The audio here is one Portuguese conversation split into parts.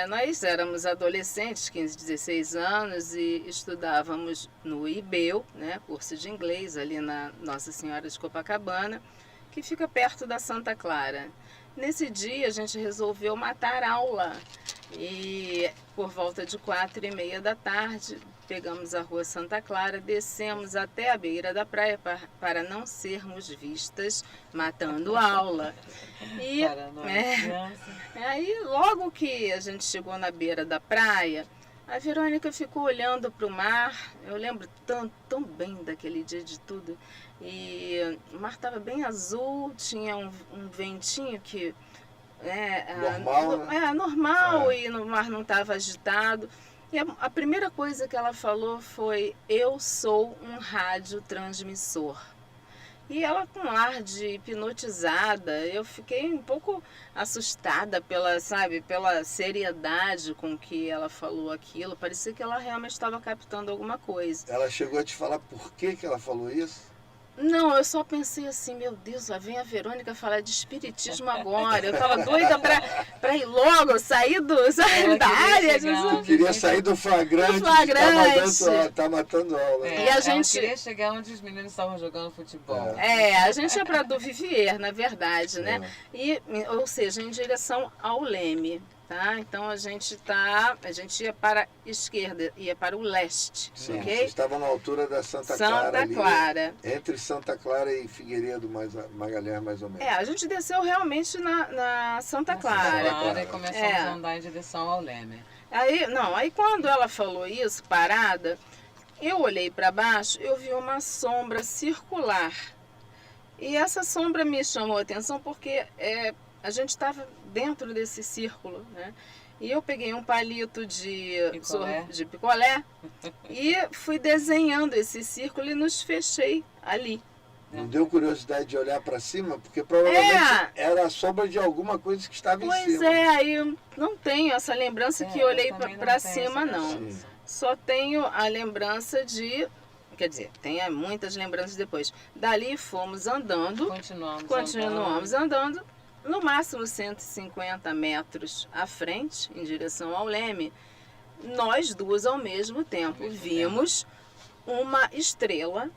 Nós éramos adolescentes, 15, 16 anos, e estudávamos no IBEU, né, curso de inglês, ali na Nossa Senhora de Copacabana, que fica perto da Santa Clara. Nesse dia a gente resolveu matar aula e por volta de 4h30 da tarde pegamos a rua Santa Clara, descemos até a beira da praia para não sermos vistas matando aula. E aí logo que a gente chegou na beira da praia, a Verônica ficou olhando para o mar. Eu lembro tão bem daquele dia de tudo. E o mar estava bem azul, tinha um ventinho que normal, e no mar não estava agitado. E a primeira coisa que ela falou foi: eu sou um radiotransmissor. E ela com ar de hipnotizada, eu fiquei um pouco assustada pela seriedade com que ela falou aquilo. Parecia que ela realmente estava captando alguma coisa. Ela chegou a te falar por que ela falou isso? Não, eu só pensei assim, meu Deus, lá vem a Verônica falar de espiritismo agora. Eu tava doida pra ir logo, sair da área. Eu queria sair do flagrante. Tá matando aula. E a gente queria chegar onde os meninos estavam jogando futebol. A gente ia para do Vivier, na verdade, né? Ou seja, em direção ao Leme. Tá? Então a gente ia para a esquerda, ia para o leste. Sim, okay? Vocês estavam na altura da Santa Clara. Entre Santa Clara e Figueiredo, Magalhães, mais ou menos. A gente desceu realmente na Santa Clara. E começamos a andar em direção ao Leme. Aí quando ela falou isso, parada, eu olhei para baixo, eu vi uma sombra circular. E essa sombra me chamou a atenção porque a gente estava dentro desse círculo, né? E eu peguei um palito de picolé e fui desenhando esse círculo e nos fechei ali. Não deu curiosidade de olhar para cima? Porque provavelmente era a sombra de alguma coisa que estava em cima. Pois aí eu não tenho essa lembrança que olhei para cima, não. Sim. Só tenho a lembrança de... Quer dizer, tem muitas lembranças depois. Dali fomos andando. Continuamos andando. No máximo 150 metros à frente, em direção ao Leme, nós duas ao mesmo tempo vimos uma estrela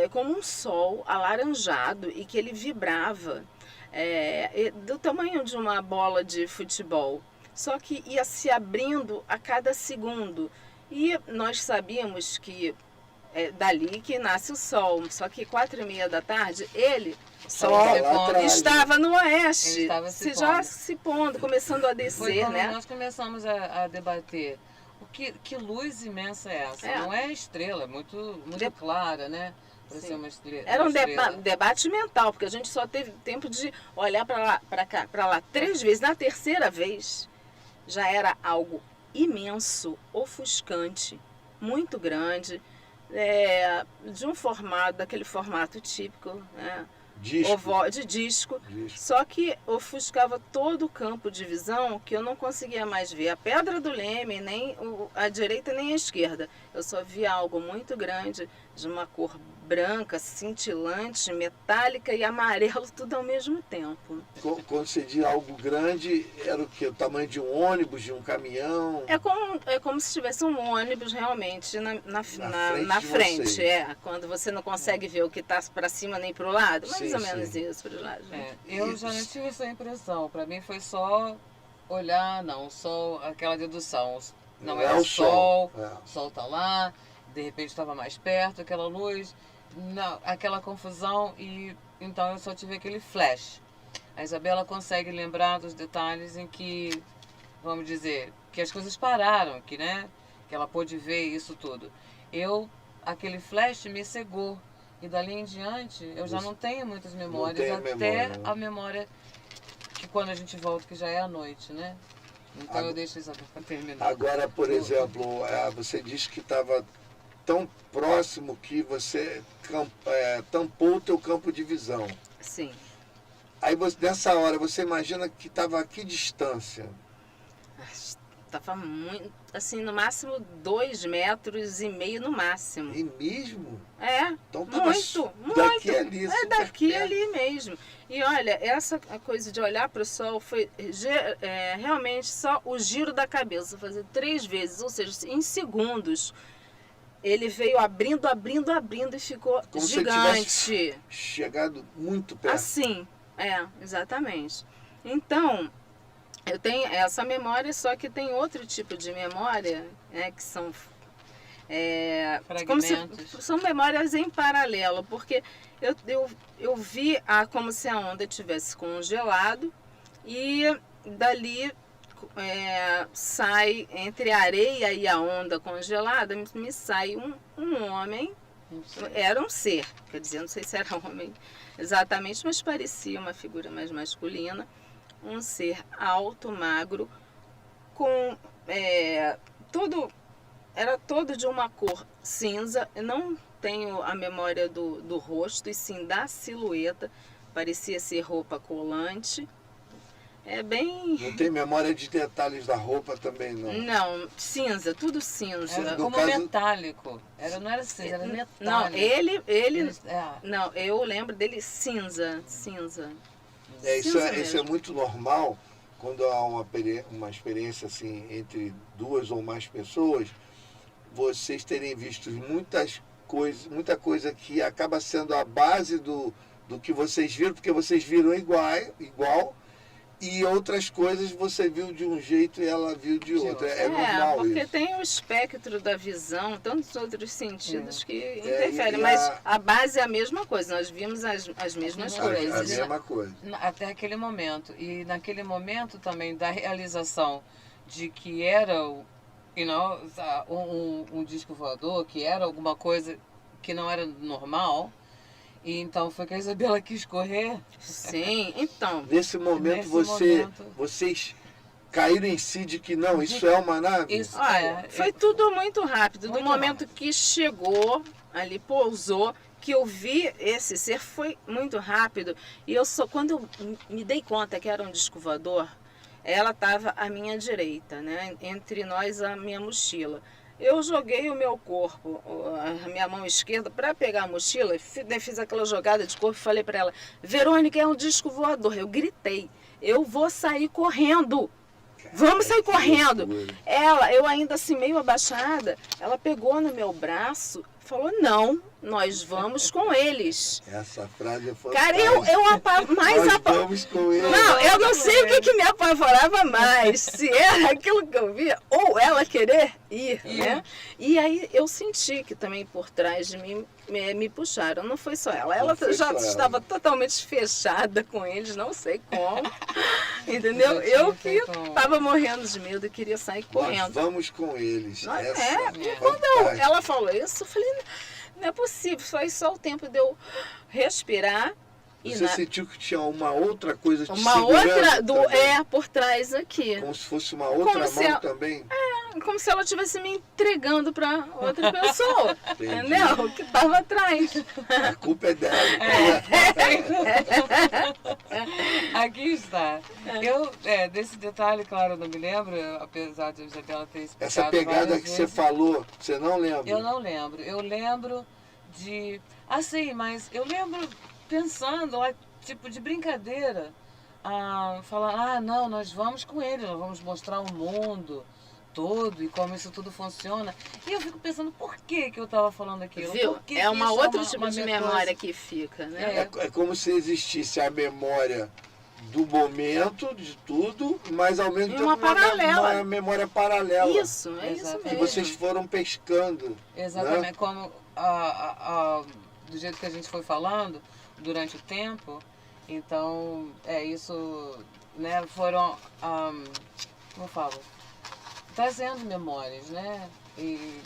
como um sol alaranjado e que ele vibrava do tamanho de uma bola de futebol, só que ia se abrindo a cada segundo. E nós sabíamos que dali que nasce o sol, só que 4h30 da tarde, estava no oeste, já se pondo, começando a descer. Foi quando nós começamos a debater que luz imensa é essa? Não é estrela, é muito clara, né? Para ser uma estrela. Era um debate mental, porque a gente só teve tempo de olhar para lá 3 vezes. Na terceira vez, já era algo imenso, ofuscante, muito grande, de um formato, daquele formato típico, né? De disco, só que ofuscava todo o campo de visão, que eu não conseguia mais ver a Pedra do Leme, nem a direita nem a esquerda. Eu só via algo muito grande, de uma cor branca, cintilante, metálica e amarelo, tudo ao mesmo tempo. Quando você diz algo grande, era o quê? O tamanho de um ônibus, de um caminhão? É como se tivesse um ônibus realmente na frente. Quando você não consegue ver o que está para cima nem para o lado, mais ou menos isso para os lados. Eu já não tive essa impressão. Para mim foi só olhar, só aquela dedução. Não é o sol, o sol está lá, de repente estava mais perto, aquela luz, aquela confusão, e então eu só tive aquele flash. A Isabela consegue lembrar dos detalhes em que, vamos dizer, que as coisas pararam, que ela pôde ver isso tudo. Aquele flash me cegou, e dali em diante eu já não tenho muitas memórias, a memória que quando a gente volta, que já é à noite, né? Então eu deixo isso para terminar. Agora, por exemplo, você disse que estava tão próximo que você tampou o teu campo de visão. Sim. Aí nessa hora, você imagina que estava a que distância? Tava muito, assim, no máximo 2,5 metros no máximo. E mesmo? É, então, tava muito. Daqui ali, é daqui ali mesmo. E olha, essa coisa de olhar para o sol foi realmente só o giro da cabeça, fazer 3 vezes, ou seja, em segundos. Ele veio abrindo e ficou como gigante. Se chegado muito perto. Assim, exatamente. Então, eu tenho essa memória, só que tem outro tipo de memória, que são são memórias em paralelo, porque eu vi como se a onda tivesse congelado e dali sai entre a areia e a onda congelada, me sai um homem, era um ser, quer dizer, não sei se era homem exatamente, mas parecia uma figura mais masculina, um ser alto, magro, com era todo de uma cor cinza. Eu não tenho a memória do rosto, e sim da silhueta, parecia ser roupa colante. Não tem memória de detalhes da roupa também, não? Não, cinza, tudo cinza. Era como metálico. Não era cinza, era metálico. Não, não, eu lembro dele cinza. Isso é muito normal quando há uma experiência assim entre 2 ou mais pessoas, vocês terem visto muita coisa que acaba sendo a base do que vocês viram, porque vocês viram igual. E outras coisas você viu de um jeito e ela viu de outro. É normal porque isso. tem o espectro da visão, tantos outros sentidos que interferem. Mas a base é a mesma coisa, nós vimos as mesmas coisas. A mesma coisa. Até aquele momento. E naquele momento também da realização de que era um disco voador, que era alguma coisa que não era normal. E então foi que a Isabela quis correr. Sim, então. Nesse momento vocês caíram em si de que não, isso é uma nave? Olha, foi tudo muito rápido. Do momento que chegou, ali pousou, que eu vi esse ser, foi muito rápido. E quando eu me dei conta que era um disco voador, ela estava à minha direita, né? Entre nós, a minha mochila. Eu joguei o meu corpo, a minha mão esquerda, para pegar a mochila, fiz aquela jogada de corpo e falei para ela: Verônica, é um disco voador. Eu gritei: eu vou sair correndo. Vamos sair correndo. Eu ainda assim, meio abaixada, ela pegou no meu braço, falou: não, nós vamos com eles. Essa frase é fantástica. Cara, vamos com eles. Não, eu não sei o que me apavorava mais, se era aquilo que eu via ou ela querer ir, né? E aí eu senti que também por trás de mim me puxaram. Não foi só ela. Ela já estava totalmente fechada com eles, não sei como. Entendeu? Eu que estava morrendo de medo e queria sair correndo. Nós vamos com eles. E quando ela falou isso, eu falei: não é possível, foi só o tempo de eu respirar. Você sentiu que tinha uma outra coisa te Uma outra por trás aqui. Como se fosse uma outra mão também? Como se ela estivesse me entregando para outra pessoa. Entendeu? Que estava atrás. A culpa é dela. Aqui está. Desse detalhe, claro, eu não me lembro, apesar de Isabela ter explicado. Essa pegada que você falou, você não lembra? Eu não lembro. Eu lembro de... mas eu lembro pensando lá, tipo, de brincadeira, falar: não, nós vamos com ele, nós vamos mostrar o mundo todo e como isso tudo funciona. E eu fico pensando, por que eu estava falando aquilo? Viu? É uma outra tipo de memória que fica, né? É como se existisse a memória do momento, de tudo, mas ao mesmo tempo uma memória paralela. Isso, isso mesmo. Que vocês foram pescando. Exatamente, né? como do jeito que a gente foi falando durante o tempo. Então, isso, né, foram, como eu falo, trazendo memórias, né?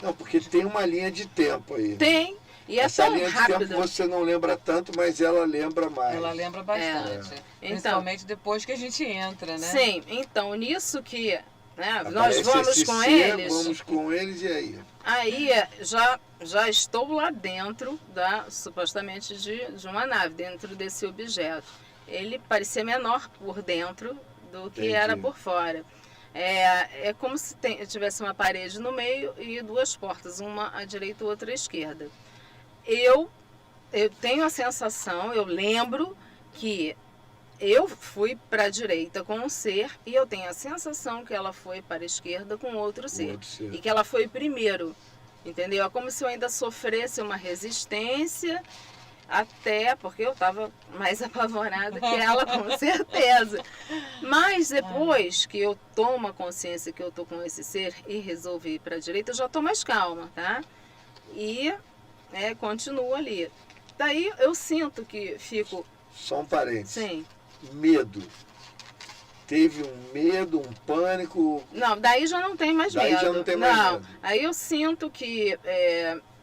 Não, porque tem uma linha de tempo aí. Tem. E essa linha de tempo você não lembra tanto, mas ela lembra mais. Ela lembra bastante. Principalmente depois que a gente entra, né? Sim, então nisso que nós vamos com eles. Vamos com eles e aí? Aí já estou lá dentro supostamente de uma nave, dentro desse objeto. Ele parecia menor por dentro do que era por fora. É como se tivesse uma parede no meio e duas portas, uma à direita e outra à esquerda. Eu tenho a sensação, eu lembro que eu fui para a direita com um ser e eu tenho a sensação que ela foi para a esquerda com outro ser. E que ela foi primeiro, entendeu? É como se eu ainda sofresse uma resistência, até porque eu estava mais apavorada que ela, com certeza. Mas depois que eu tomo a consciência que eu estou com esse ser e resolvi ir para a direita, eu já estou mais calma, tá? E continuo ali. Daí eu sinto que fico... Só um parênteses. Sim. Medo. Teve um medo, um pânico? Não, daí já não tem mais medo. Daí já não tem mais medo. Aí eu sinto que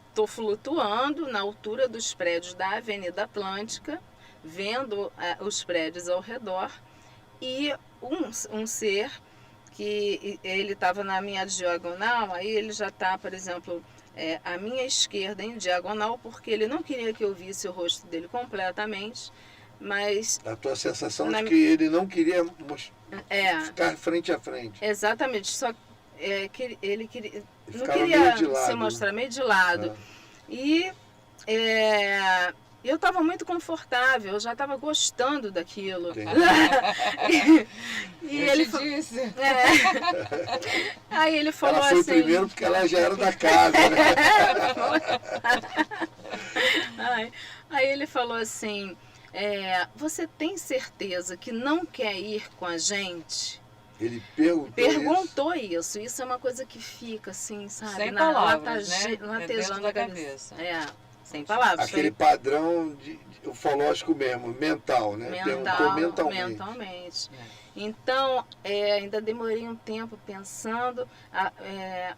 estou flutuando na altura dos prédios da Avenida Atlântica, vendo os prédios ao redor, e um ser que ele estava na minha diagonal, aí ele já está, por exemplo, à minha esquerda em diagonal, porque ele não queria que eu visse o rosto dele completamente, mas... A tua sensação de que ele não queria ficar frente a frente. Exatamente, só que ele não queria se mostrar meio de lado. E eu estava muito confortável, eu já estava gostando daquilo. E ele disse. Aí ele falou ela foi assim... primeiro porque ela já era da casa, né? Aí ele falou assim, você tem certeza que não quer ir com a gente? Ele perguntou isso. Isso é uma coisa que fica assim, sabe? Sem palavras, né? Latejando a cabeça. Sem palavras. Aquele padrão ufológico mesmo, mental, né? Perguntou mentalmente. Então, ainda demorei um tempo pensando,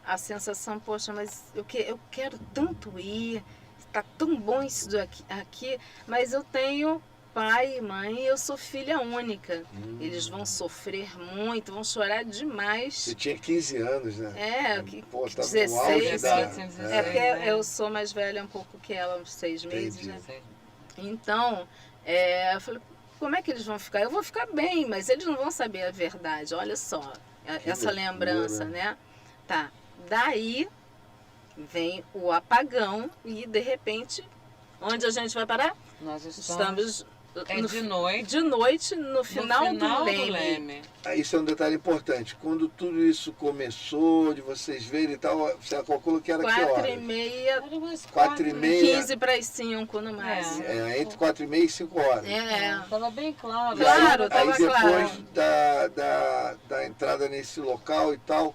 a sensação, poxa, mas eu quero tanto ir, está tão bom isso aqui, mas eu tenho pai e mãe, eu sou filha única. Eles vão sofrer muito, vão chorar demais. Você tinha 15 anos, né? 16, no auge porque eu sou mais velha um pouco que ela, uns 6 meses, né? Então, eu falei, como é que eles vão ficar? Eu vou ficar bem, mas eles não vão saber a verdade. Olha só, essa lembrança, né? Tá, daí vem o apagão e, de repente, onde a gente vai parar? Nós estamos de noite, no final do Leme. Isso é um detalhe importante. Quando tudo isso começou, de vocês verem e tal, você calculou que era que hora? 4h30, 15 para as 5 no máximo. Entre 4h30 e 5 horas. Estava bem claro. Claro, estava claro. Aí depois da entrada nesse local e tal,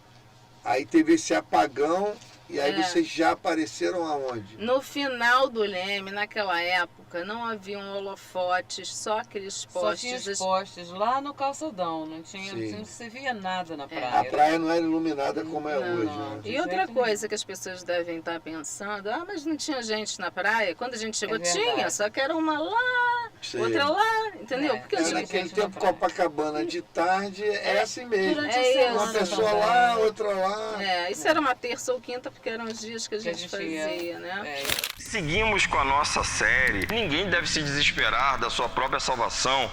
aí teve esse apagão. E aí vocês já apareceram aonde? No final do Leme, naquela época, não haviam holofotes, só aqueles postes. Só tinha os postes lá no calçadão, não se via nada na praia. A praia não era iluminada como é hoje. Né? E outra coisa que as pessoas devem estar pensando, mas não tinha gente na praia? Quando a gente chegou, tinha, só que era uma lá, outra lá, entendeu? Porque naquele tempo, Copacabana de tarde é assim mesmo. Uma pessoa também. Lá, outra lá. Isso era uma terça ou quinta, porque eram os dias que a gente fazia, né? Seguimos com a nossa série. Ninguém deve se desesperar da sua própria salvação.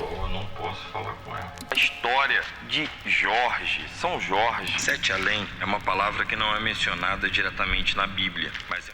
Eu não posso falar com ela. A história de Jorge, São Jorge. Sete Além é uma palavra que não é mencionada diretamente na Bíblia, mas